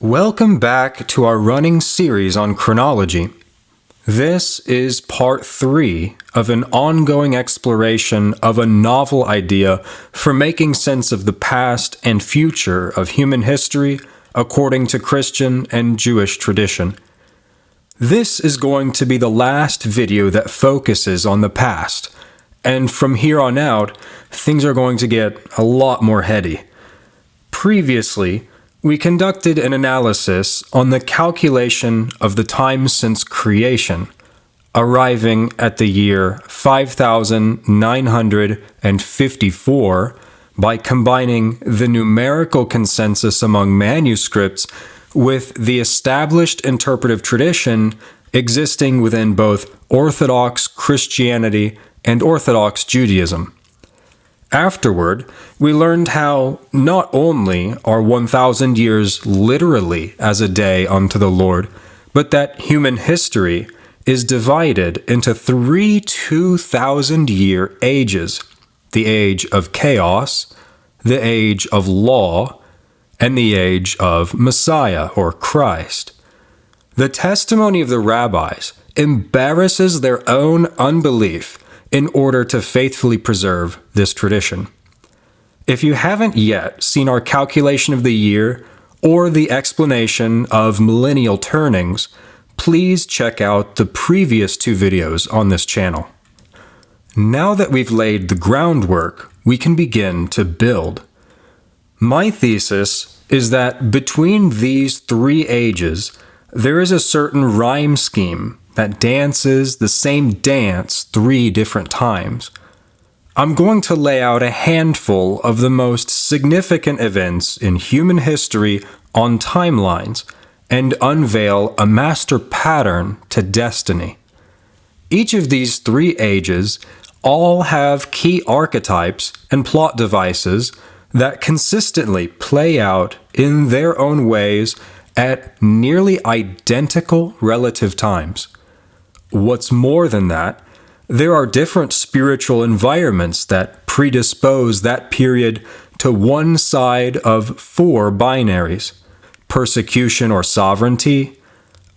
Welcome back to our running series on chronology. This is part 3 of an ongoing exploration of a novel idea for making sense of the past and future of human history according to Christian and Jewish tradition. This is going to be the last video that focuses on the past, and from here on out, things are going to get a lot more heady. Previously, we conducted an analysis on the calculation of the time since creation, arriving at the year 5954 by combining the numerical consensus among manuscripts with the established interpretive tradition existing within both Orthodox Christianity and Orthodox Judaism. Afterward, we learned how not only are 1,000 years literally as a day unto the Lord, but that human history is divided into 3 2,000-year ages: the age of chaos, the age of law, and the age of Messiah or Christ. The testimony of the rabbis embarrasses their own unbelief in order to faithfully preserve this tradition. If you haven't yet seen our calculation of the year or the explanation of millennial turnings, please check out the previous 2 videos on this channel. Now that we've laid the groundwork, we can begin to build. My thesis is that between these 3 ages, there is a certain rhyme scheme that dances the same dance 3 different times. I'm going to lay out a handful of the most significant events in human history on timelines and unveil a master pattern to destiny. Each of these 3 ages all have key archetypes and plot devices that consistently play out in their own ways at nearly identical relative times. What's more than that, there are different spiritual environments that predispose that period to one side of 4 binaries: persecution or sovereignty,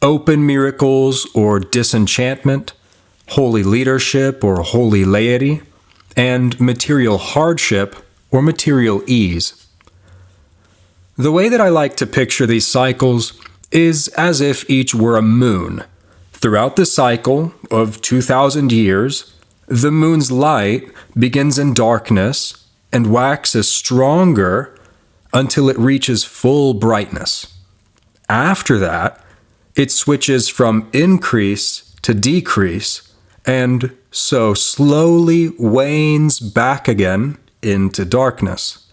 open miracles or disenchantment, holy leadership or holy laity, and material hardship or material ease. The way that I like to picture these cycles is as if each were a moon. Throughout the cycle of 2,000 years, the moon's light begins in darkness and waxes stronger until it reaches full brightness. After that, it switches from increase to decrease, and so slowly wanes back again into darkness.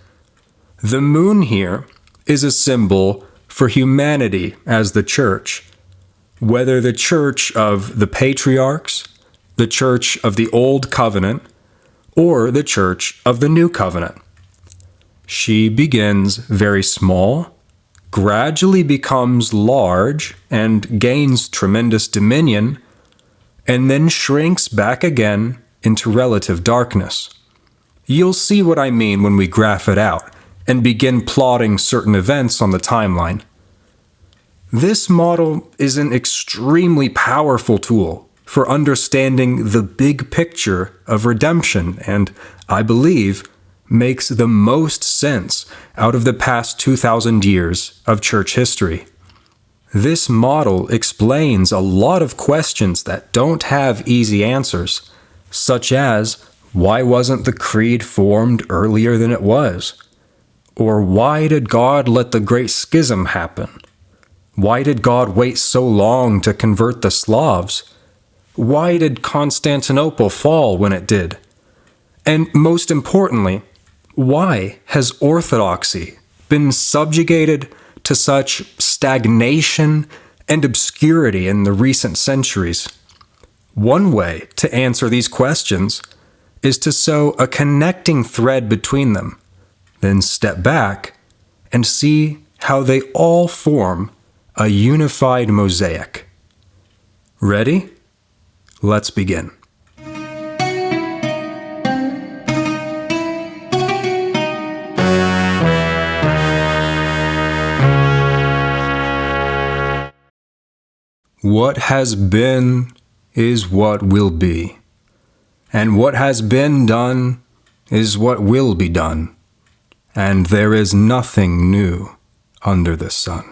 The moon here is a symbol for humanity as the church. Whether the church of the patriarchs, the church of the Old Covenant, or the church of the New Covenant. She begins very small, gradually becomes large and gains tremendous dominion, and then shrinks back again into relative darkness. You'll see what I mean when we graph it out and begin plotting certain events on the timeline. This model is an extremely powerful tool for understanding the big picture of redemption and, I believe, makes the most sense out of the past 2,000 years of church history. This model explains a lot of questions that don't have easy answers, such as why wasn't the creed formed earlier than it was? Or why did God let the Great Schism happen? Why did God wait so long to convert the Slavs? Why did Constantinople fall when it did? And most importantly, why has orthodoxy been subjugated to such stagnation and obscurity in the recent centuries? One way to answer these questions is to sew a connecting thread between them, then step back and see how they all form a unified mosaic. Ready? Let's begin. What has been is what will be, and what has been done is what will be done, and there is nothing new under the sun.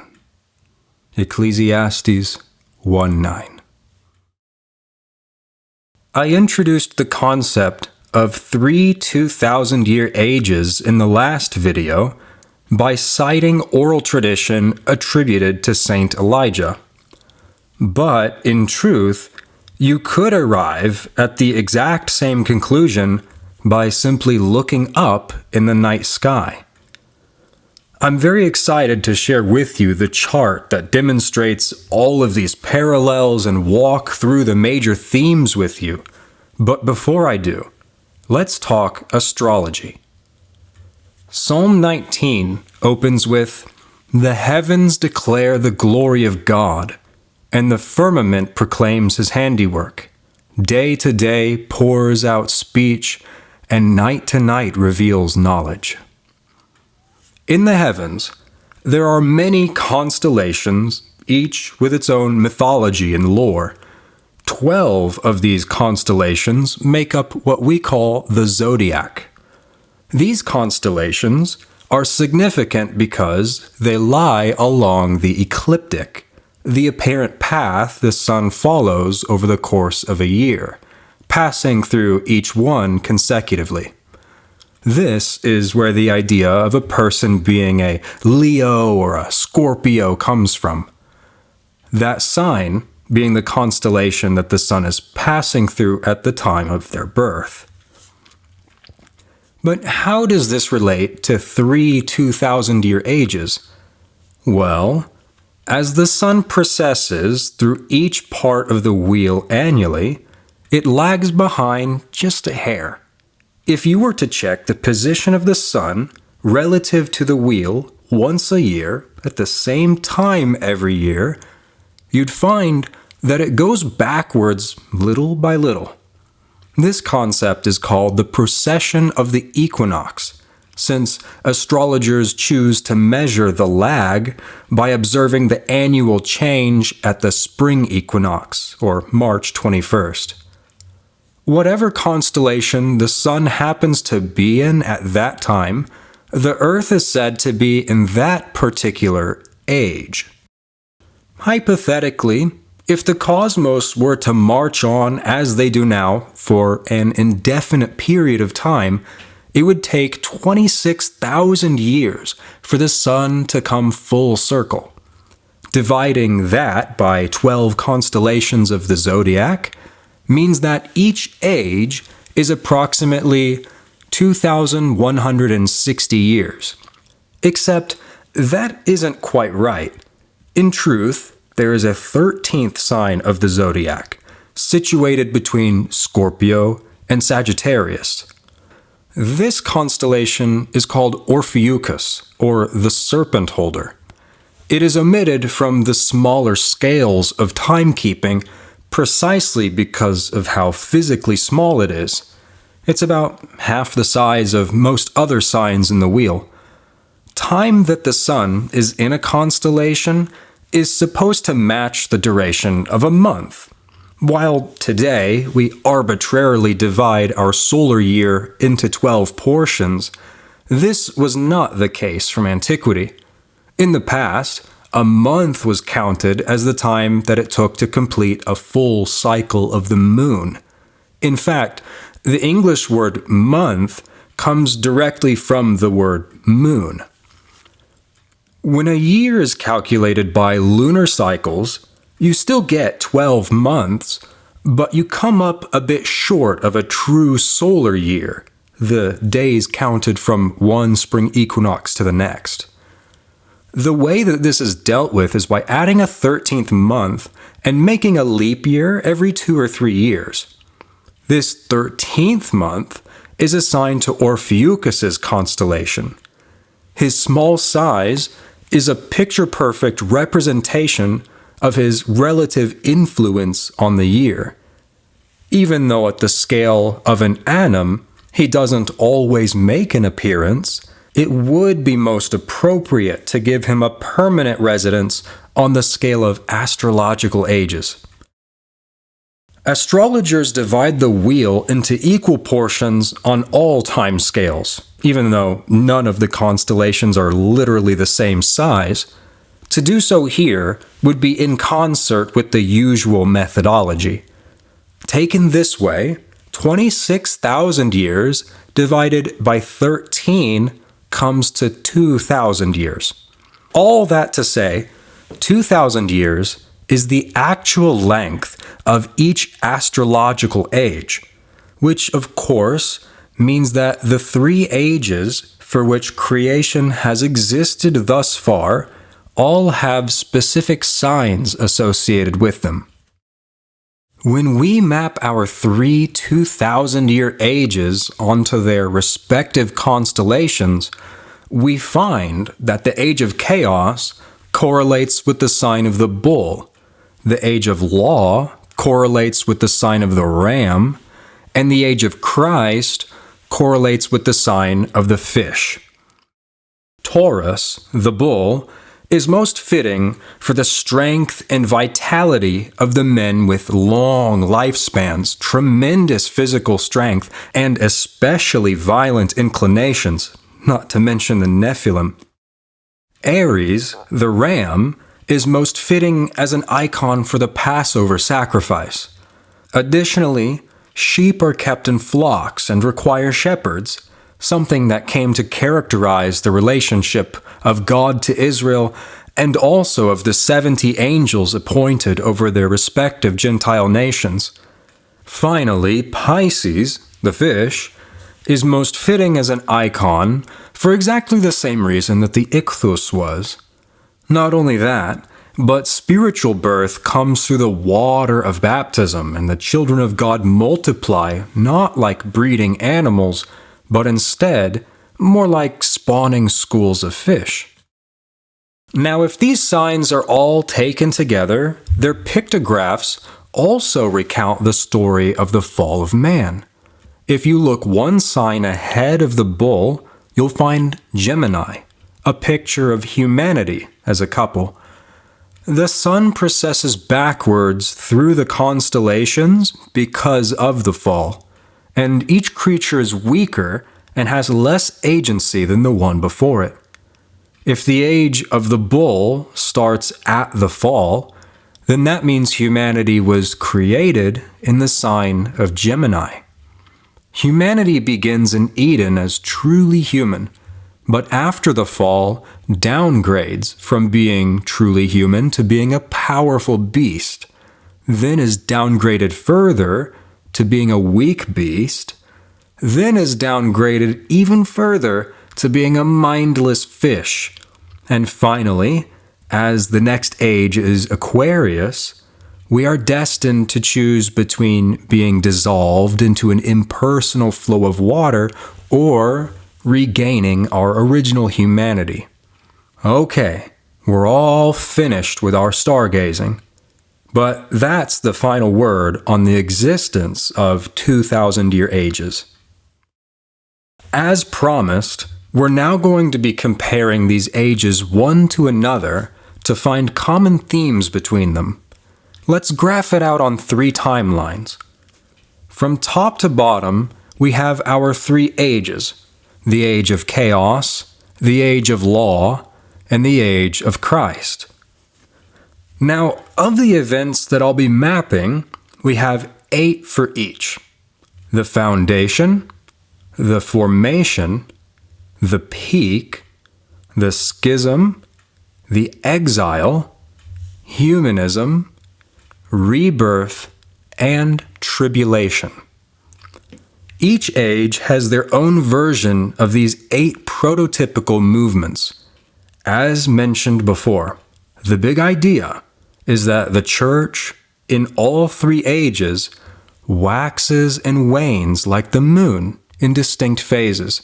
Ecclesiastes 1:9. I introduced the concept of 3 2,000-year ages in the last video by citing oral tradition attributed to Saint Elijah. But, in truth, you could arrive at the exact same conclusion by simply looking up in the night sky. I'm very excited to share with you the chart that demonstrates all of these parallels and walk through the major themes with you. But before I do, let's talk astrology. Psalm 19 opens with, "The heavens declare the glory of God, and the firmament proclaims his handiwork. Day to day pours out speech, and night to night reveals knowledge." In the heavens, there are many constellations, each with its own mythology and lore. 12 of these constellations make up what we call the zodiac. These constellations are significant because they lie along the ecliptic, the apparent path the sun follows over the course of a year, passing through each one consecutively. This is where the idea of a person being a Leo or a Scorpio comes from. That sign being the constellation that the sun is passing through at the time of their birth. But how does this relate to 3 2,000-year ages? Well, as the sun processes through each part of the wheel annually, it lags behind just a hair. If you were to check the position of the sun relative to the wheel once a year at the same time every year, you'd find that it goes backwards little by little. This concept is called the precession of the equinox, since astrologers choose to measure the lag by observing the annual change at the spring equinox, or March 21st. Whatever constellation the sun happens to be in at that time, the Earth is said to be in that particular age. Hypothetically, if the cosmos were to march on as they do now for an indefinite period of time, it would take 26,000 years for the sun to come full circle. Dividing that by 12 constellations of the zodiac means that each age is approximately 2,160 years. Except that isn't quite right. In truth, there is a 13th sign of the zodiac, situated between Scorpio and Sagittarius. This constellation is called Ophiuchus, or the serpent holder. It is omitted from the smaller scales of timekeeping precisely because of how physically small it is. It's about half the size of most other signs in the wheel. Time that the sun is in a constellation is supposed to match the duration of a month. While today we arbitrarily divide our solar year into 12 portions, this was not the case from antiquity. In the past, a month was counted as the time that it took to complete a full cycle of the moon. In fact, the English word month comes directly from the word moon. When a year is calculated by lunar cycles, you still get 12 months, but you come up a bit short of a true solar year, the days counted from one spring equinox to the next. The way that this is dealt with is by adding a 13th month and making a leap year every 2 or 3 years. This 13th month is assigned to Ophiuchus's constellation. His small size is a picture-perfect representation of his relative influence on the year. Even though at the scale of an annum, he doesn't always make an appearance, it would be most appropriate to give him a permanent residence on the scale of astrological ages. Astrologers divide the wheel into equal portions on all time scales, even though none of the constellations are literally the same size. To do so here would be in concert with the usual methodology. Taken this way, 26,000 years divided by 13 comes to 2,000 years. All that to say, 2,000 years is the actual length of each astrological age, which of course means that the 3 ages for which creation has existed thus far all have specific signs associated with them. When we map our 3 2,000-year ages onto their respective constellations, we find that the age of chaos correlates with the sign of the bull, the age of law correlates with the sign of the ram, and the age of Christ correlates with the sign of the fish. Taurus, the bull, is most fitting for the strength and vitality of the men with long lifespans, tremendous physical strength, and especially violent inclinations, not to mention the Nephilim. Aries, the ram, is most fitting as an icon for the Passover sacrifice. Additionally, sheep are kept in flocks and require shepherds, something that came to characterize the relationship of God to Israel and also of the 70 angels appointed over their respective Gentile nations. Finally, Pisces, the fish, is most fitting as an icon for exactly the same reason that the ichthus was. Not only that, but spiritual birth comes through the water of baptism, and the children of God multiply not like breeding animals, but instead more like spawning schools of fish. Now, if these signs are all taken together, their pictographs also recount the story of the fall of man. If you look one sign ahead of the bull, you'll find Gemini, a picture of humanity as a couple. The sun processes backwards through the constellations because of the fall, and each creature is weaker and has less agency than the one before it. If the age of the bull starts at the fall, then that means humanity was created in the sign of Gemini. Humanity begins in Eden as truly human, but after the fall, downgrades from being truly human to being a powerful beast, then is downgraded further to being a weak beast, then is downgraded even further to being a mindless fish, and finally, as the next age is Aquarius, we are destined to choose between being dissolved into an impersonal flow of water or regaining our original humanity. Okay, we're all finished with our stargazing. But that's the final word on the existence of 2,000-year ages. As promised, we're now going to be comparing these ages one to another to find common themes between them. Let's graph it out on 3 timelines. From top to bottom, we have our 3 ages: the age of chaos, the age of law, and the age of Christ. Now, of the events that I'll be mapping, we have 8 for each: the foundation, the formation, the peak, the schism, the exile, humanism, rebirth, and tribulation. Each age has their own version of these 8 prototypical movements. As mentioned before, the big idea is that the church, in all 3 ages, waxes and wanes like the moon in distinct phases,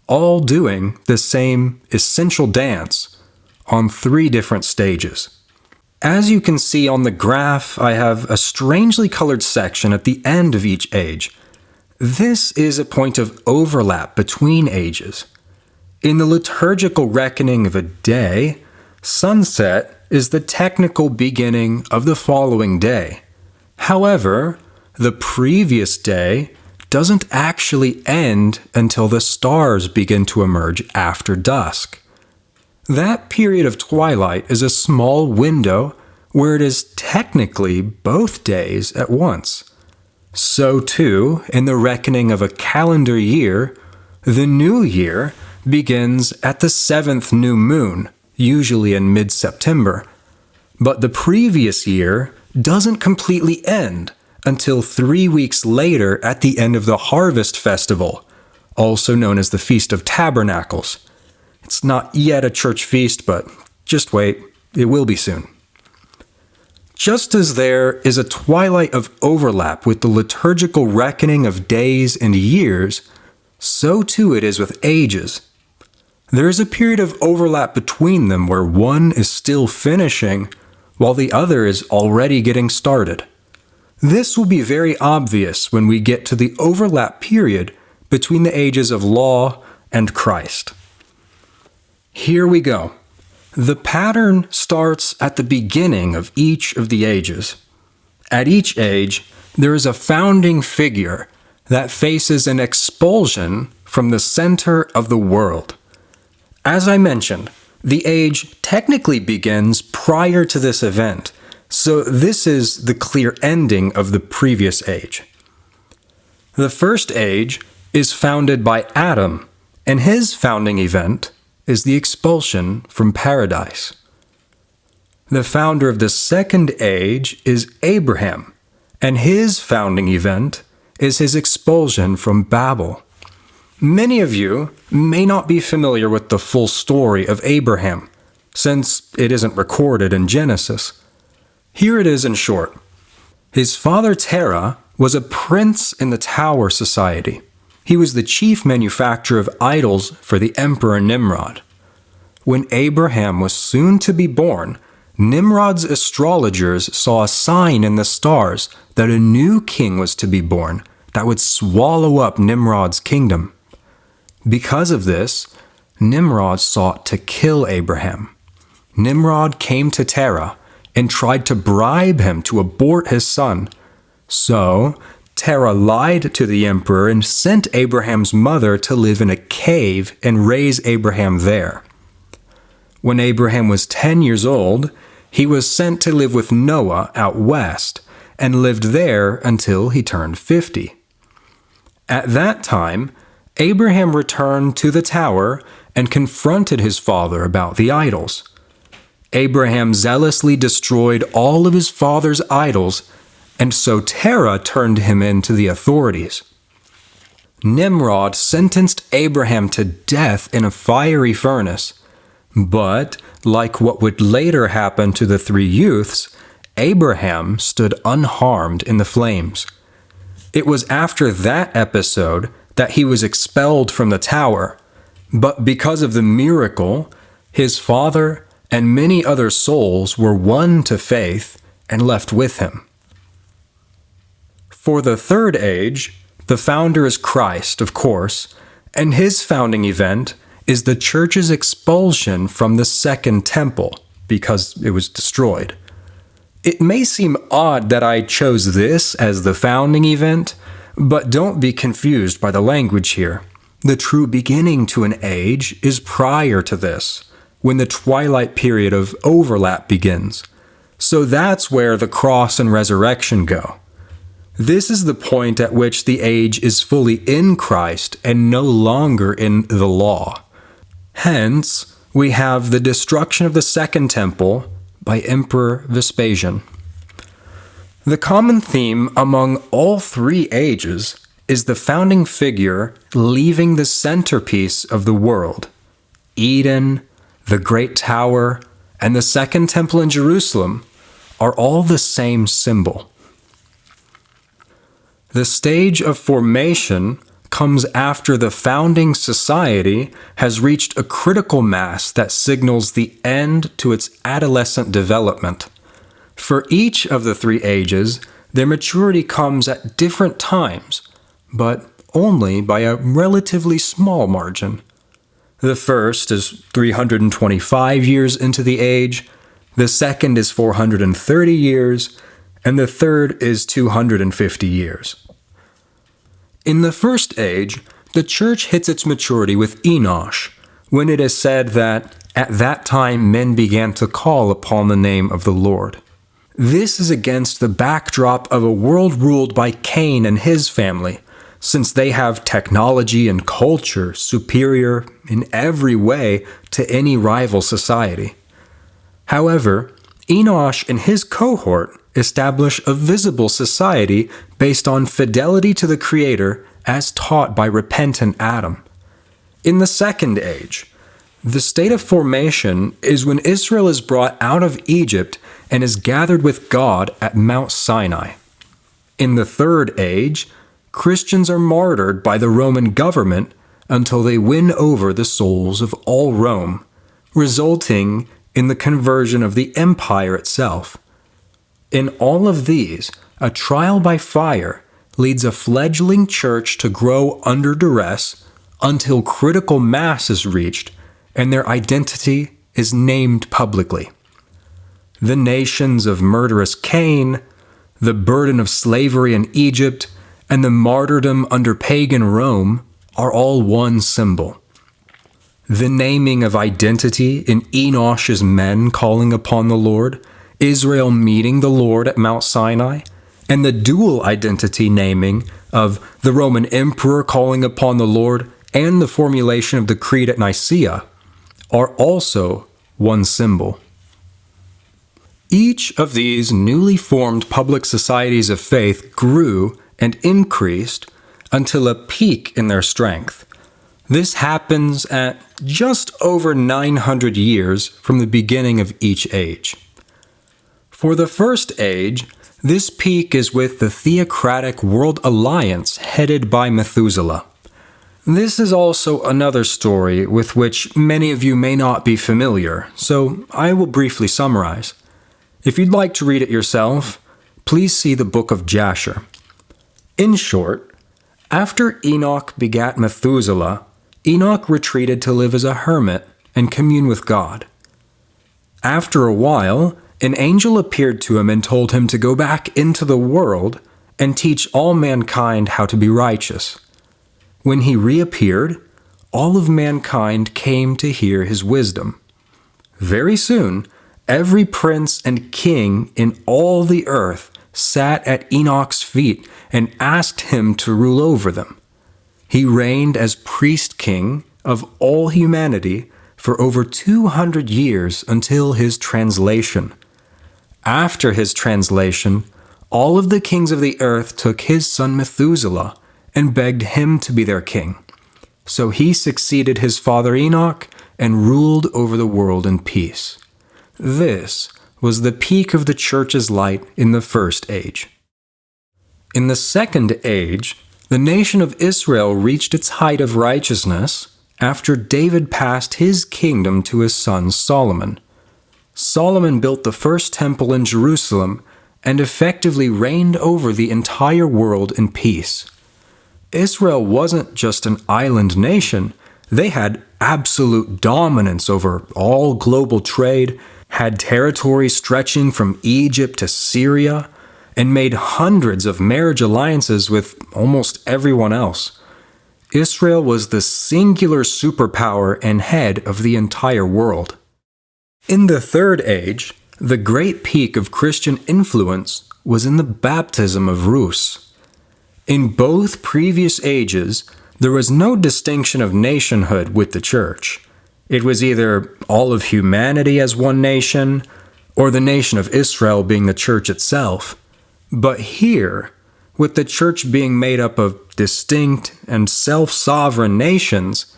all doing the same essential dance on 3 different stages. As you can see on the graph, I have a strangely colored section at the end of each age. This is a point of overlap between ages. In the liturgical reckoning of a day, sunset is the technical beginning of the following day. However, the previous day doesn't actually end until the stars begin to emerge after dusk. That period of twilight is a small window where it is technically both days at once. So too, in the reckoning of a calendar year, the new year begins at the 7th new moon, usually in mid-September. But the previous year doesn't completely end until 3 weeks later at the end of the Harvest Festival, also known as the Feast of Tabernacles. It's not yet a church feast, but just wait, it will be soon. Just as there is a twilight of overlap with the liturgical reckoning of days and years, so too it is with ages. There is a period of overlap between them where one is still finishing, while the other is already getting started. This will be very obvious when we get to the overlap period between the ages of law and Christ. Here we go. The pattern starts at the beginning of each of the ages. At each age, there is a founding figure that faces an expulsion from the center of the world. As I mentioned, the age technically begins prior to this event, so this is the clear ending of the previous age. The first age is founded by Adam, and his founding event is the expulsion from paradise. The founder of the second age is Abraham, and his founding event is his expulsion from Babel. Many of you may not be familiar with the full story of Abraham, since it isn't recorded in Genesis. Here it is in short. His father Terah was a prince in the Tower Society. He was the chief manufacturer of idols for the Emperor Nimrod. When Abraham was soon to be born, Nimrod's astrologers saw a sign in the stars that a new king was to be born that would swallow up Nimrod's kingdom. Because of this, Nimrod sought to kill Abraham. Nimrod came to Terah and tried to bribe him to abort his son. So, Terah lied to the emperor and sent Abraham's mother to live in a cave and raise Abraham there. When Abraham was 10 years old, he was sent to live with Noah out west and lived there until he turned 50. At that time, Abraham returned to the tower and confronted his father about the idols. Abraham zealously destroyed all of his father's idols, and so Terah turned him in to the authorities. Nimrod sentenced Abraham to death in a fiery furnace, but, like what would later happen to the three youths, Abraham stood unharmed in the flames. It was after that episode that he was expelled from the tower, but because of the miracle, his father and many other souls were won to faith and left with him. For the third age, the founder is Christ, of course, and his founding event is the church's expulsion from the Second Temple because it was destroyed. It may seem odd that I chose this as the founding event, but don't be confused by the language here. The true beginning to an age is prior to this, when the twilight period of overlap begins. So that's where the cross and resurrection go. This is the point at which the age is fully in Christ and no longer in the law. Hence, we have the destruction of the Second Temple by Emperor Vespasian. The common theme among all three ages is the founding figure leaving the centerpiece of the world. Eden, the Great Tower, and the Second Temple in Jerusalem are all the same symbol. The stage of formation comes after the founding society has reached a critical mass that signals the end to its adolescent development. For each of the three ages, their maturity comes at different times, but only by a relatively small margin. The first is 325 years into the age, the second is 430 years, and the third is 250 years. In the first age, the church hits its maturity with Enosh, when it is said that at that time men began to call upon the name of the Lord. This is against the backdrop of a world ruled by Cain and his family, since they have technology and culture superior in every way to any rival society. However, Enosh and his cohort establish a visible society based on fidelity to the Creator as taught by repentant Adam. In the second age, the state of formation is when Israel is brought out of Egypt and is gathered with God at Mount Sinai. In the third age, Christians are martyred by the Roman government until they win over the souls of all Rome, resulting in the conversion of the empire itself. In all of these, a trial by fire leads a fledgling church to grow under duress until critical mass is reached and their identity is named publicly. The nations of murderous Cain, the burden of slavery in Egypt, and the martyrdom under pagan Rome are all one symbol. The naming of identity in Enosh's men calling upon the Lord, Israel meeting the Lord at Mount Sinai, and the dual identity naming of the Roman emperor calling upon the Lord and the formulation of the Creed at Nicaea are also one symbol. Each of these newly formed public societies of faith grew and increased until a peak in their strength. This happens at just over 900 years from the beginning of each age. For the first age, this peak is with the theocratic world alliance headed by Methuselah. This is also another story with which many of you may not be familiar, so I will briefly summarize. If you'd like to read it yourself, please see the book of Jasher. In short, after Enoch begat Methuselah, Enoch retreated to live as a hermit and commune with God. After a while, an angel appeared to him and told him to go back into the world and teach all mankind how to be righteous. When he reappeared, all of mankind came to hear his wisdom. Very soon, every prince and king in all the earth sat at Enoch's feet and asked him to rule over them. He reigned as priest-king of all humanity for over 200 years until his translation. After his translation, all of the kings of the earth took his son Methuselah and begged him to be their king. So he succeeded his father Enoch and ruled over the world in peace. This was the peak of the church's light in the first age. In the second age, the nation of Israel reached its height of righteousness after David passed his kingdom to his son Solomon. Solomon built the first temple in Jerusalem and effectively reigned over the entire world in peace. Israel wasn't just an island nation, they had absolute dominance over all global trade, had territory stretching from Egypt to Syria, and made hundreds of marriage alliances with almost everyone else. Israel was the singular superpower and head of the entire world. In the third age, the great peak of Christian influence was in the baptism of Rus. In both previous ages, there was no distinction of nationhood with the church. It was either all of humanity as one nation, or the nation of Israel being the church itself. But here, with the church being made up of distinct and self-sovereign nations,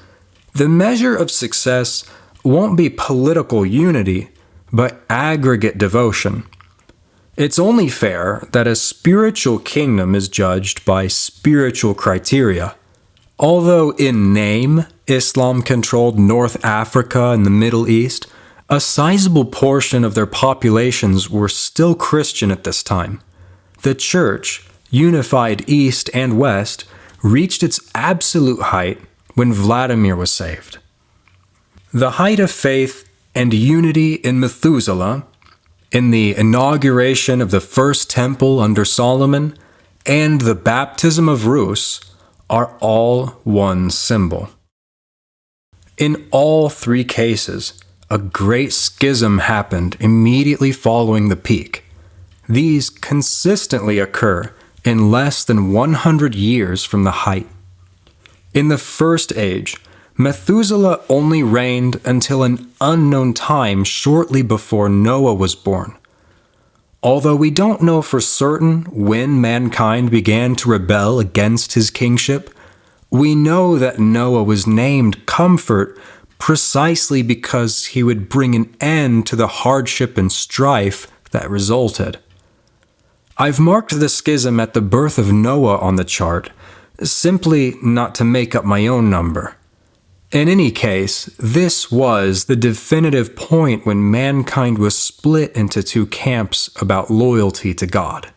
the measure of success won't be political unity, but aggregate devotion. It's only fair that a spiritual kingdom is judged by spiritual criteria. Although in name, Islam controlled North Africa and the Middle East, a sizable portion of their populations were still Christian at this time. The church, unified East and West, reached its absolute height when Vladimir was saved. The height of faith and unity in Methuselah in the inauguration of the first temple under Solomon and the baptism of Rus are all one symbol. In all three cases, a great schism happened immediately following the peak. These consistently occur in less than 100 years from the height. In the first age, Methuselah only reigned until an unknown time shortly before Noah was born. Although we don't know for certain when mankind began to rebel against his kingship, we know that Noah was named Comfort precisely because he would bring an end to the hardship and strife that resulted. I've marked the schism at the birth of Noah on the chart, simply not to make up my own number. In any case, this was the definitive point when mankind was split into two camps about loyalty to God.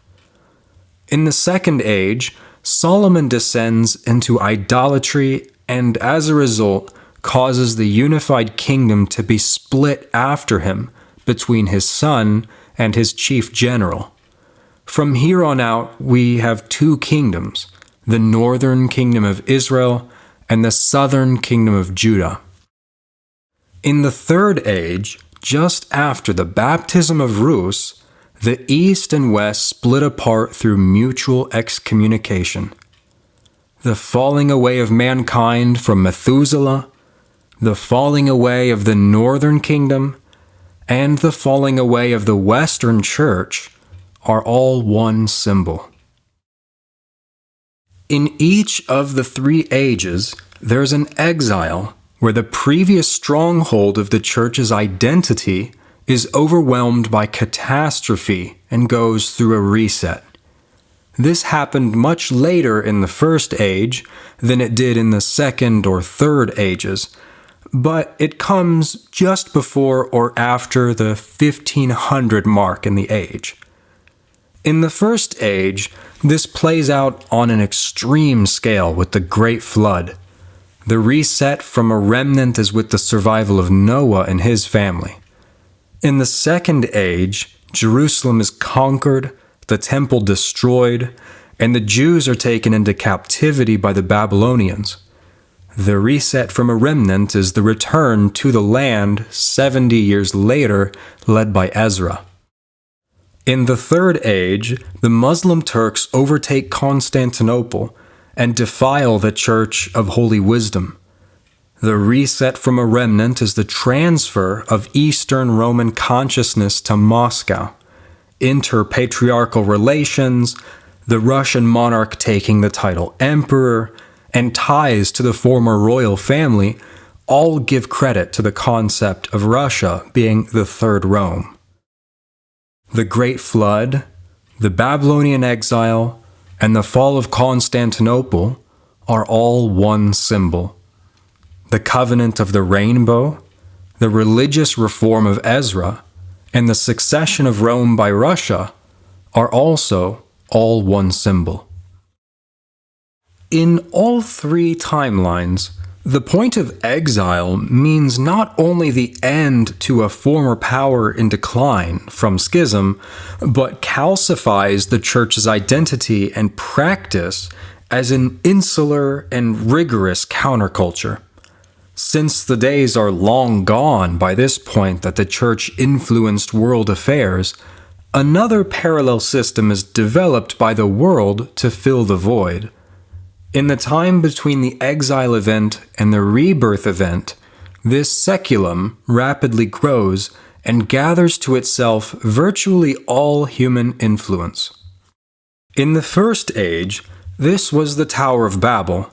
In the second age, Solomon descends into idolatry and as a result causes the unified kingdom to be split after him between his son and his chief general. From here on out, we have two kingdoms, the northern kingdom of Israel and the southern kingdom of Judah. In the third age, just after the baptism of Rus, the east and west split apart through mutual excommunication. The falling away of mankind from Methuselah, the falling away of the northern kingdom, and the falling away of the Western Church are all one symbol. In each of the three ages, there's an exile where the previous stronghold of the church's identity is overwhelmed by catastrophe and goes through a reset. This happened much later in the first age than it did in the second or third ages, but it comes just before or after the 1500 mark in the age. In the first age, this plays out on an extreme scale with the Great Flood. The reset from a remnant is with the survival of Noah and his family. In the second age, Jerusalem is conquered, the temple destroyed, and the Jews are taken into captivity by the Babylonians. The reset from a remnant is the return to the land 70 years later, led by Ezra. In the third age, the Muslim Turks overtake Constantinople and defile the Church of Holy Wisdom. The reset from a remnant is the transfer of Eastern Roman consciousness to Moscow. Inter-patriarchal relations, the Russian monarch taking the title emperor, and ties to the former royal family all give credit to the concept of Russia being the Third Rome. The Great Flood, the Babylonian exile, and the fall of Constantinople are all one symbol. The covenant of the rainbow, the religious reform of Ezra, and the succession of Rome by Russia are also all one symbol. In all three timelines, the point of exile means not only the end to a former power in decline from schism, but calcifies the church's identity and practice as an insular and rigorous counterculture. Since the days are long gone by this point that the church influenced world affairs, another parallel system is developed by the world to fill the void. In the time between the exile event and the rebirth event, this seculum rapidly grows and gathers to itself virtually all human influence. In the first age, this was the Tower of Babel.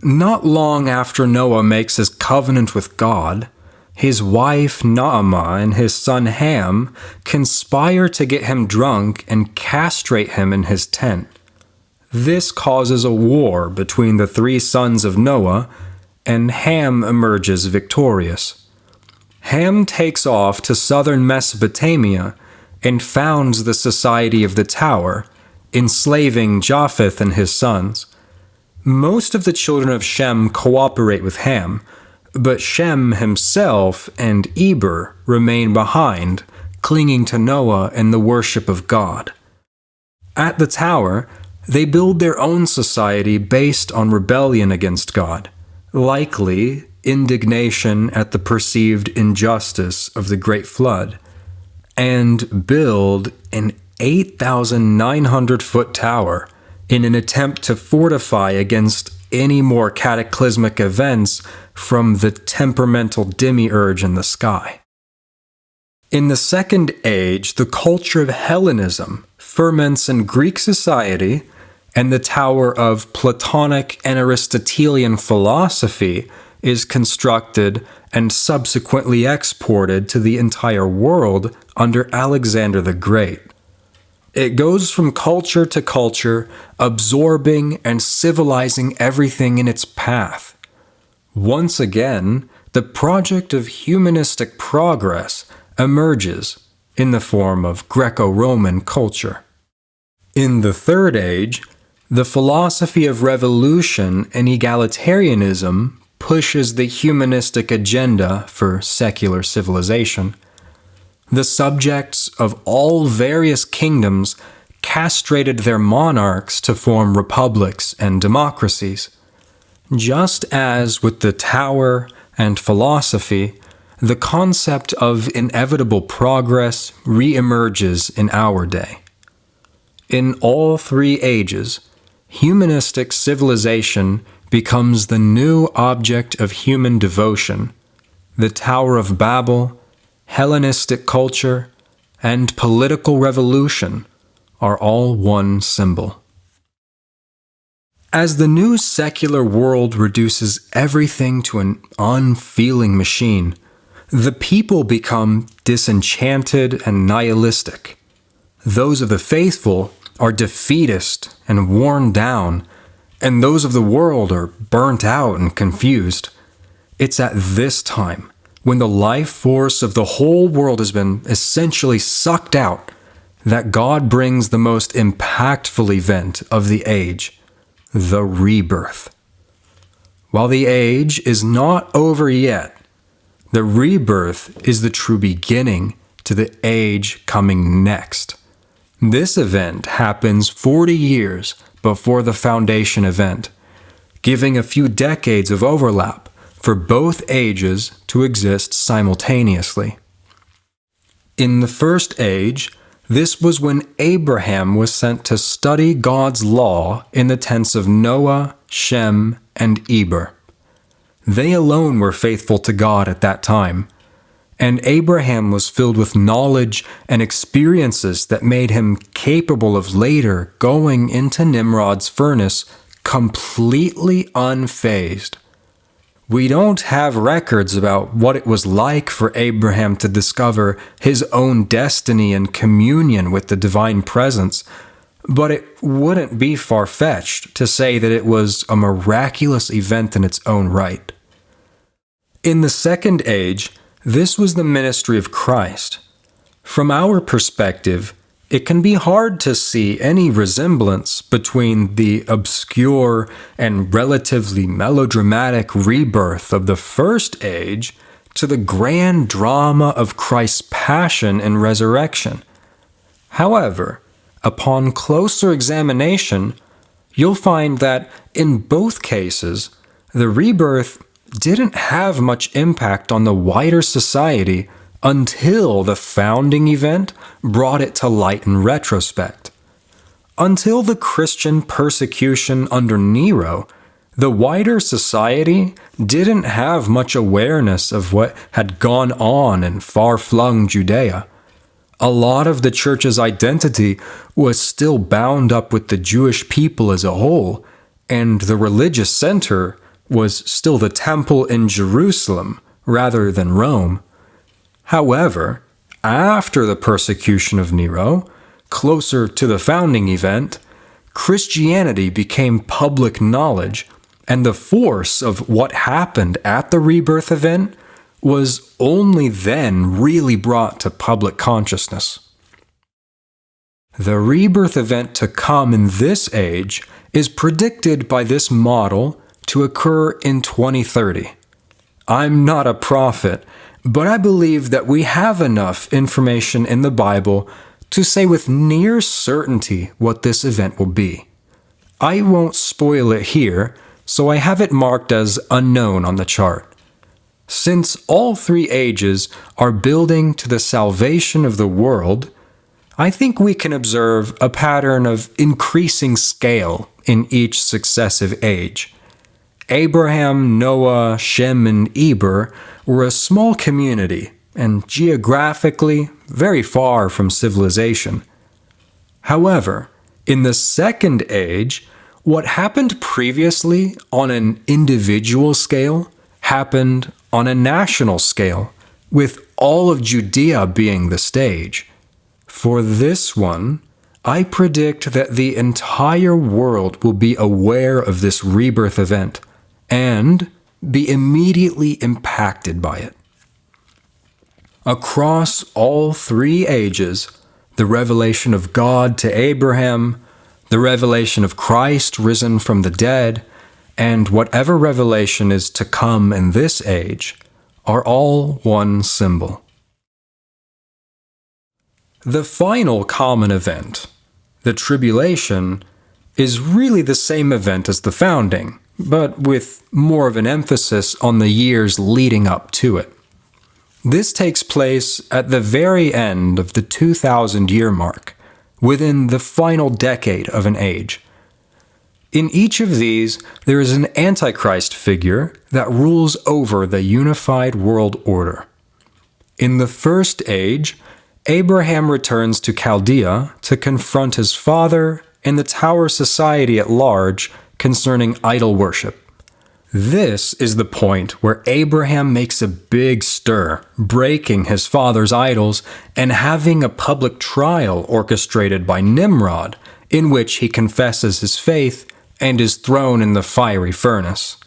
Not long after Noah makes his covenant with God, his wife Naamah and his son Ham conspire to get him drunk and castrate him in his tent. This causes a war between the three sons of Noah, and Ham emerges victorious. Ham takes off to southern Mesopotamia and founds the Society of the Tower, enslaving Japheth and his sons. Most of the children of Shem cooperate with Ham, but Shem himself and Eber remain behind, clinging to Noah and the worship of God. At the tower, they build their own society based on rebellion against God, likely indignation at the perceived injustice of the Great Flood, and build an 8,900-foot tower in an attempt to fortify against any more cataclysmic events from the temperamental demiurge in the sky. In the Second Age, the culture of Hellenism ferments in Greek society, and the tower of Platonic and Aristotelian philosophy is constructed and subsequently exported to the entire world under Alexander the Great. It goes from culture to culture, absorbing and civilizing everything in its path. Once again, the project of humanistic progress emerges in the form of Greco-Roman culture. In the Third Age, the philosophy of revolution and egalitarianism pushes the humanistic agenda for secular civilization. The subjects of all various kingdoms castrated their monarchs to form republics and democracies. Just as with the Tower and philosophy, the concept of inevitable progress re-emerges in our day. In all three ages, humanistic civilization becomes the new object of human devotion. The Tower of Babel, Hellenistic culture, and political revolution are all one symbol. As the new secular world reduces everything to an unfeeling machine, the people become disenchanted and nihilistic. Those of the faithful are defeatist and worn down, and those of the world are burnt out and confused. It's at this time, when the life force of the whole world has been essentially sucked out, that God brings the most impactful event of the age, the rebirth. While the age is not over yet, the rebirth is the true beginning to the age coming next. This event happens 40 years before the foundation event, giving a few decades of overlap for both ages to exist simultaneously. In the first age, this was when Abraham was sent to study God's law in the tents of Noah, Shem, and Eber. They alone were faithful to God at that time, and Abraham was filled with knowledge and experiences that made him capable of later going into Nimrod's furnace completely unfazed. We don't have records about what it was like for Abraham to discover his own destiny and communion with the divine presence, but it wouldn't be far-fetched to say that it was a miraculous event in its own right. In the Second Age, this was the ministry of Christ. From our perspective, it can be hard to see any resemblance between the obscure and relatively melodramatic rebirth of the First Age to the grand drama of Christ's passion and resurrection. However, upon closer examination, you'll find that in both cases, the rebirth didn't have much impact on the wider society until the founding event brought it to light in retrospect. Until the Christian persecution under Nero, the wider society didn't have much awareness of what had gone on in far-flung Judea. A lot of the church's identity was still bound up with the Jewish people as a whole, and the religious center was still the temple in Jerusalem rather than Rome. However, after the persecution of Nero, closer to the founding event, Christianity became public knowledge, and the force of what happened at the rebirth event was only then really brought to public consciousness. The rebirth event to come in this age is predicted by this model to occur in 2030. I'm not a prophet, but I believe that we have enough information in the Bible to say with near certainty what this event will be. I won't spoil it here, so I have it marked as unknown on the chart. Since all three ages are building to the salvation of the world, I think we can observe a pattern of increasing scale in each successive age. Abraham, Noah, Shem, and Eber were a small community and geographically very far from civilization. However, in the second age, what happened previously on an individual scale happened on a national scale, with all of Judea being the stage. For this one, I predict that the entire world will be aware of this rebirth event and be immediately impacted by it. Across all three ages, the revelation of God to Abraham, the revelation of Christ risen from the dead, and whatever revelation is to come in this age are all one symbol. The final common event, the Tribulation, is really the same event as the founding, but with more of an emphasis on the years leading up to it. This takes place at the very end of the 2,000-year mark, within the final decade of an age. In each of these, there is an Antichrist figure that rules over the unified world order. In the first age, Abraham returns to Chaldea to confront his father and the Tower Society at large concerning idol worship. This is the point where Abraham makes a big stir, breaking his father's idols and having a public trial orchestrated by Nimrod, in which he confesses his faith and is thrown in the fiery furnace.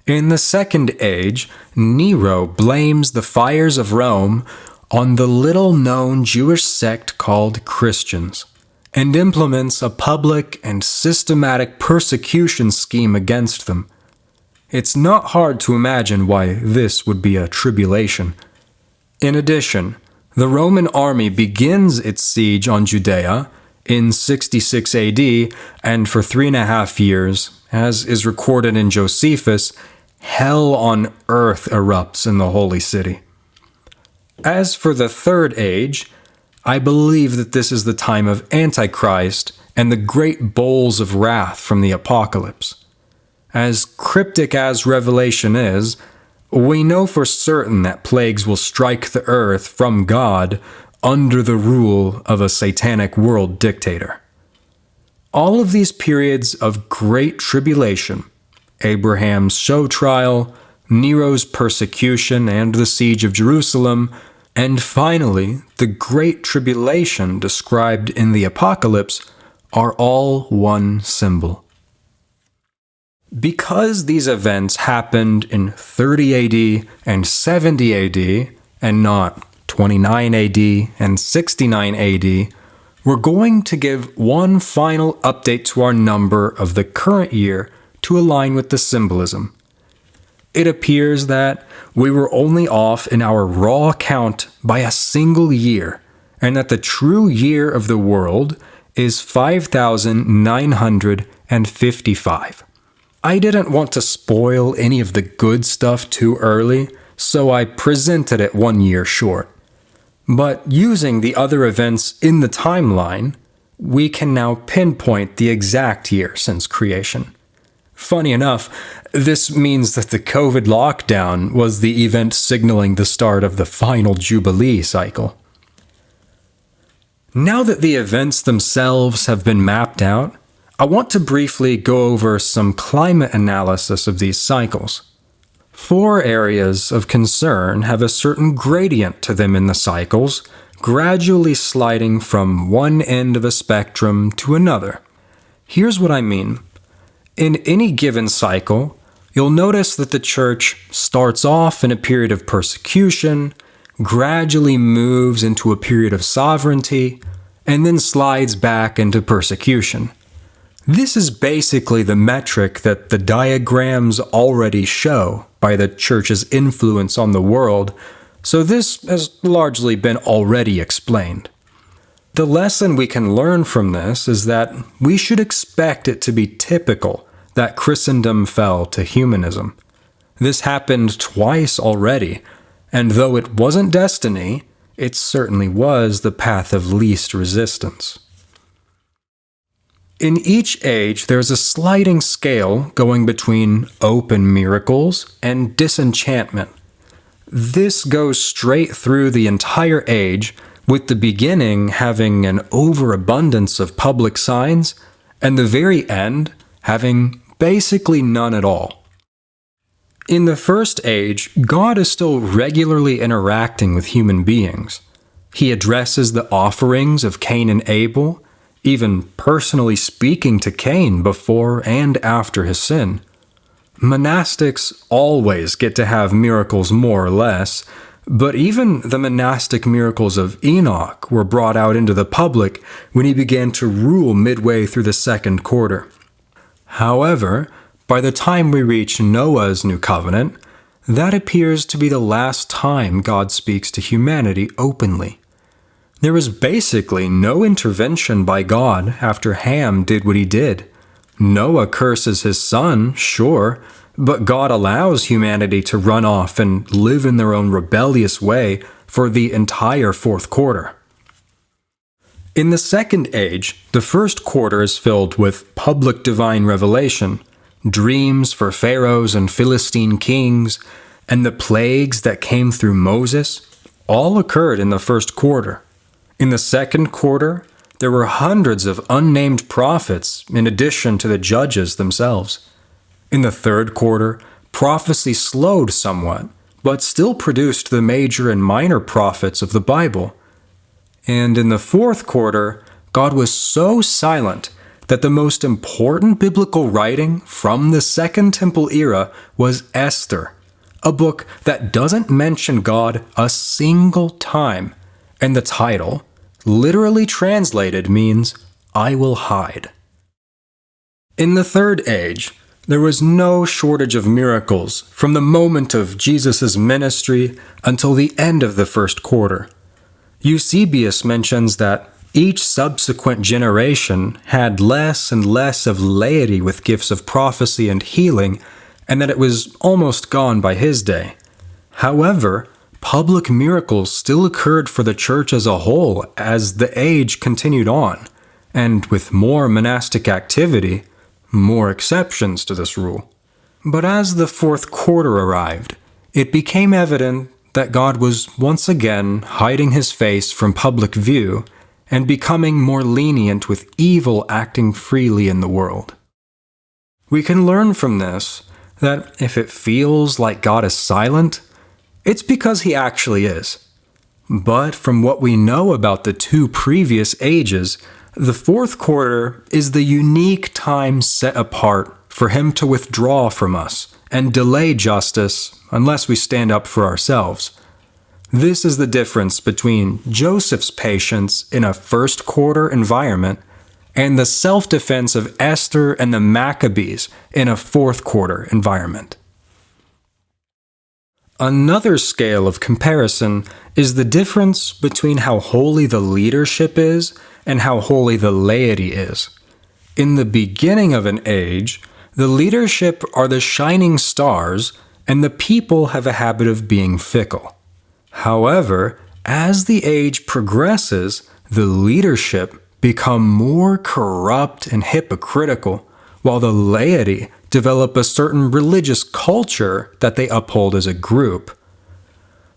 In the second age, Nero blames the fires of Rome on the little-known Jewish sect called Christians, and implements a public and systematic persecution scheme against them. It's not hard to imagine why this would be a tribulation. In addition, the Roman army begins its siege on Judea in 66 AD, and for 3.5 years, as is recorded in Josephus, hell on earth erupts in the holy city. As for the third age, I believe that this is the time of Antichrist and the great bowls of wrath from the apocalypse. As cryptic as Revelation is, we know for certain that plagues will strike the earth from God under the rule of a satanic world dictator. All of these periods of great tribulation, Abraham's show trial, Nero's persecution and the siege of Jerusalem, and finally the Great Tribulation described in the Apocalypse, are all one symbol. Because these events happened in 30 AD and 70 AD, and not 29 AD and 69 AD, we're going to give one final update to our number of the current year to align with the symbolism. It appears that we were only off in our raw count by a single year, and that the true year of the world is 5,955. I didn't want to spoil any of the good stuff too early, so I presented it 1 year short. But using the other events in the timeline, we can now pinpoint the exact year since creation. Funny enough, this means that the COVID lockdown was the event signaling the start of the final Jubilee cycle. Now that the events themselves have been mapped out, I want to briefly go over some climate analysis of these cycles. 4 areas of concern have a certain gradient to them in the cycles, gradually sliding from one end of a spectrum to another. Here's what I mean. In any given cycle, you'll notice that the church starts off in a period of persecution, gradually moves into a period of sovereignty, and then slides back into persecution. This is basically the metric that the diagrams already show by the church's influence on the world, so this has largely been already explained. The lesson we can learn from this is that we should expect it to be typical that Christendom fell to humanism. This happened twice already, and though it wasn't destiny, it certainly was the path of least resistance. In each age, there's a sliding scale going between open miracles and disenchantment. This goes straight through the entire age, with the beginning having an overabundance of public signs, and the very end having basically none at all. In the first age, God is still regularly interacting with human beings. He addresses the offerings of Cain and Abel, even personally speaking to Cain before and after his sin. Monastics always get to have miracles more or less, but even the monastic miracles of Enoch were brought out into the public when he began to rule midway through the second quarter. However, by the time we reach Noah's new covenant, that appears to be the last time God speaks to humanity openly. There was basically no intervention by God after Ham did what he did. Noah curses his son, sure, but God allows humanity to run off and live in their own rebellious way for the entire fourth quarter. In the second age, the first quarter is filled with public divine revelation, dreams for pharaohs and Philistine kings, and the plagues that came through Moses all occurred in the first quarter. In the second quarter, there were hundreds of unnamed prophets in addition to the judges themselves. In the third quarter, prophecy slowed somewhat, but still produced the major and minor prophets of the Bible. And in the fourth quarter, God was so silent that the most important biblical writing from the Second Temple era was Esther, a book that doesn't mention God a single time, and the title, literally translated, means, "I will hide." In the third age, there was no shortage of miracles from the moment of Jesus' ministry until the end of the first quarter. Eusebius mentions that each subsequent generation had less and less of laity with gifts of prophecy and healing, and that it was almost gone by his day. However, public miracles still occurred for the church as a whole as the age continued on, and with more monastic activity, more exceptions to this rule. But as the fourth quarter arrived, it became evident that God was once again hiding his face from public view and becoming more lenient with evil acting freely in the world. We can learn from this that if it feels like God is silent, it's because he actually is. But from what we know about the two previous ages, the fourth quarter is the unique time set apart for him to withdraw from us and delay justice unless we stand up for ourselves. This is the difference between Joseph's patience in a first quarter environment and the self-defense of Esther and the Maccabees in a fourth quarter environment. Another scale of comparison is the difference between how holy the leadership is and how holy the laity is. In the beginning of an age, the leadership are the shining stars, and the people have a habit of being fickle. However, as the age progresses, the leadership become more corrupt and hypocritical, while the laity develop a certain religious culture that they uphold as a group.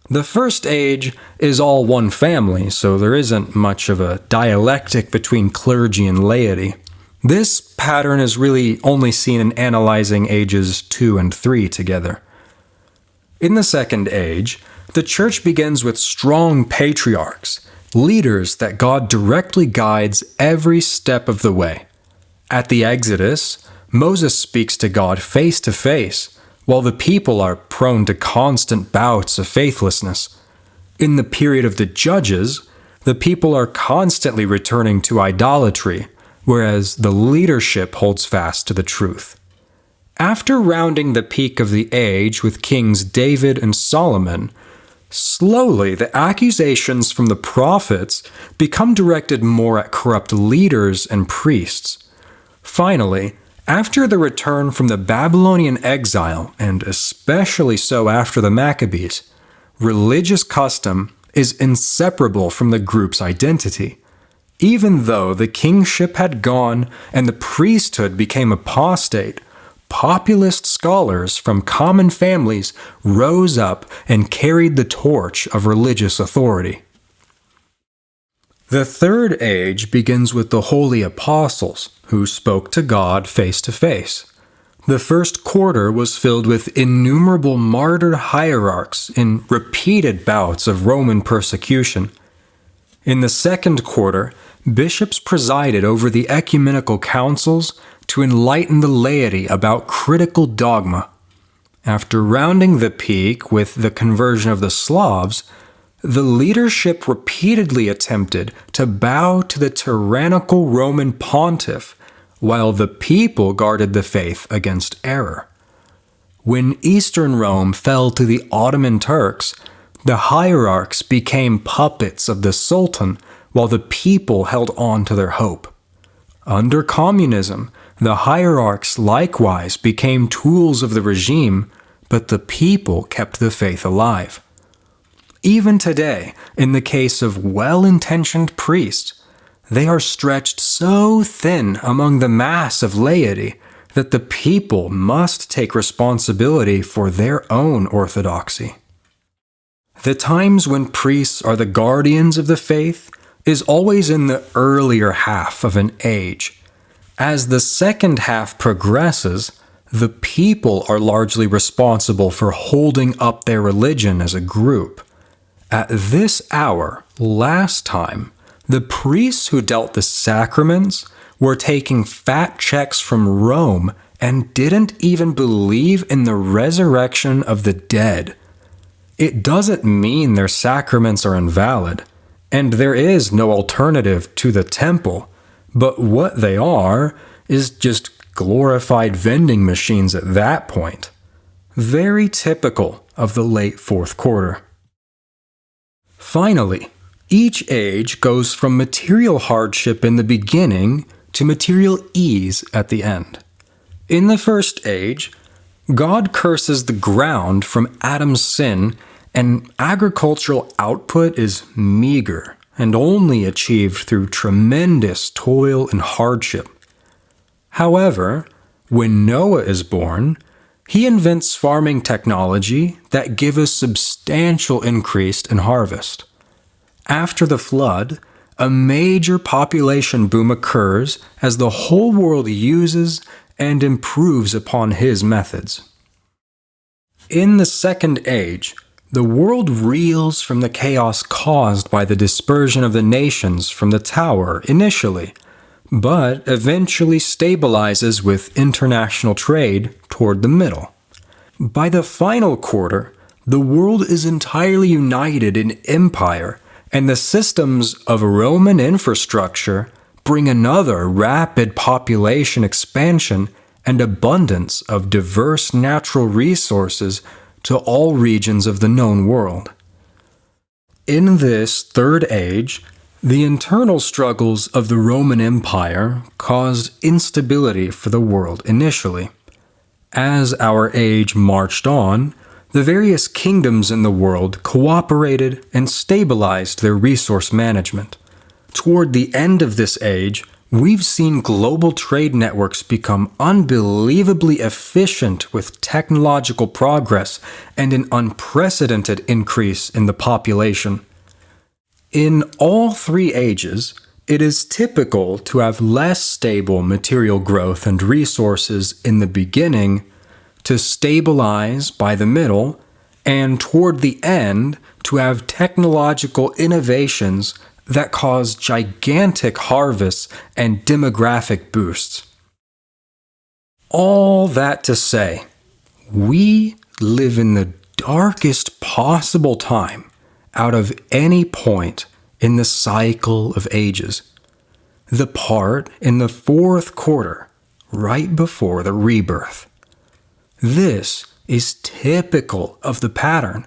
The first age is all one family, so there isn't much of a dialectic between clergy and laity. This pattern is really only seen in analyzing ages 2 and 3 together. In the second age, the church begins with strong patriarchs, leaders that God directly guides every step of the way. At the Exodus, Moses speaks to God face to face, while the people are prone to constant bouts of faithlessness. In the period of the Judges, the people are constantly returning to idolatry, whereas the leadership holds fast to the truth. After rounding the peak of the age with kings David and Solomon, Slowly, the accusations from the prophets become directed more at corrupt leaders and priests. Finally, after the return from the Babylonian exile, and especially so after the Maccabees, religious custom is inseparable from the group's identity. Even though the kingship had gone and the priesthood became apostate, populist scholars from common families rose up and carried the torch of religious authority. The third age begins with the holy apostles, who spoke to God face to face. The first quarter was filled with innumerable martyred hierarchs in repeated bouts of Roman persecution. In the second quarter, bishops presided over the ecumenical councils to enlighten the laity about critical dogma. After rounding the peak with the conversion of the Slavs, the leadership repeatedly attempted to bow to the tyrannical Roman pontiff, while the people guarded the faith against error. When Eastern Rome fell to the Ottoman Turks, the hierarchs became puppets of the Sultan, while the people held on to their hope. Under communism, the hierarchs likewise became tools of the regime, but the people kept the faith alive. Even today, in the case of well-intentioned priests, they are stretched so thin among the mass of laity that the people must take responsibility for their own orthodoxy. The times when priests are the guardians of the faith is always in the earlier half of an age. As the second half progresses, the people are largely responsible for holding up their religion as a group. At this hour, last time, the priests who dealt the sacraments were taking fat checks from Rome and didn't even believe in the resurrection of the dead. It doesn't mean their sacraments are invalid, and there is no alternative to the temple, but what they are is just glorified vending machines at that point. Very typical of the late fourth quarter. Finally, each age goes from material hardship in the beginning to material ease at the end. In the first age, God curses the ground from Adam's sin, and agricultural output is meager and only achieved through tremendous toil and hardship. However, when Noah is born, he invents farming technology that gives a substantial increase in harvest. After the flood, a major population boom occurs as the whole world uses and improves upon his methods. In the second age, the world reels from the chaos caused by the dispersion of the nations from the tower initially, but eventually stabilizes with international trade toward the middle. By the final quarter, the world is entirely united in empire, and the systems of Roman infrastructure bring another rapid population expansion and abundance of diverse natural resources to all regions of the known world. In this third age, the internal struggles of the Roman Empire caused instability for the world initially. As our age marched on, the various kingdoms in the world cooperated and stabilized their resource management. Toward the end of this age, we've seen global trade networks become unbelievably efficient with technological progress and an unprecedented increase in the population. In all three ages, it is typical to have less stable material growth and resources in the beginning, to stabilize by the middle, and toward the end to have technological innovations that cause gigantic harvests and demographic boosts. All that to say, we live in the darkest possible time out of any point in the cycle of ages. The part in the fourth quarter, right before the rebirth. This is typical of the pattern.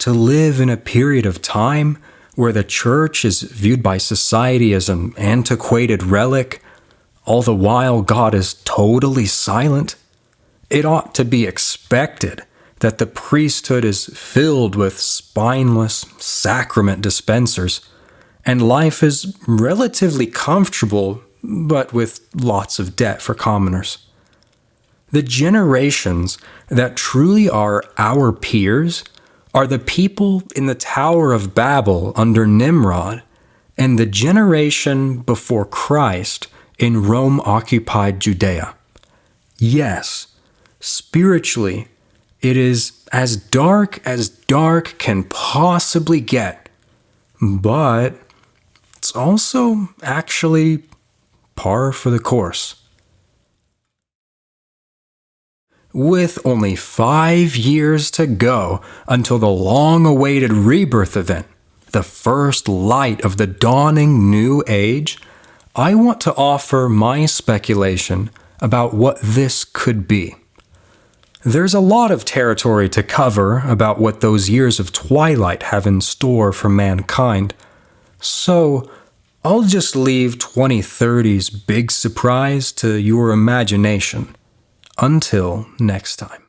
to live in a period of time where the church is viewed by society as an antiquated relic, all the while God is totally silent? It ought to be expected that the priesthood is filled with spineless sacrament dispensers, and life is relatively comfortable, but with lots of debt for commoners. The generations that truly are our peers are the people in the Tower of Babel under Nimrod, and the generation before Christ in Rome-occupied Judea. Yes, spiritually, it is as dark can possibly get, but it's also actually par for the course. With only 5 years to go until the long-awaited Rebirth event, the first light of the dawning new age, I want to offer my speculation about what this could be. There's a lot of territory to cover about what those years of twilight have in store for mankind, so I'll just leave 2030's big surprise to your imagination. Until next time.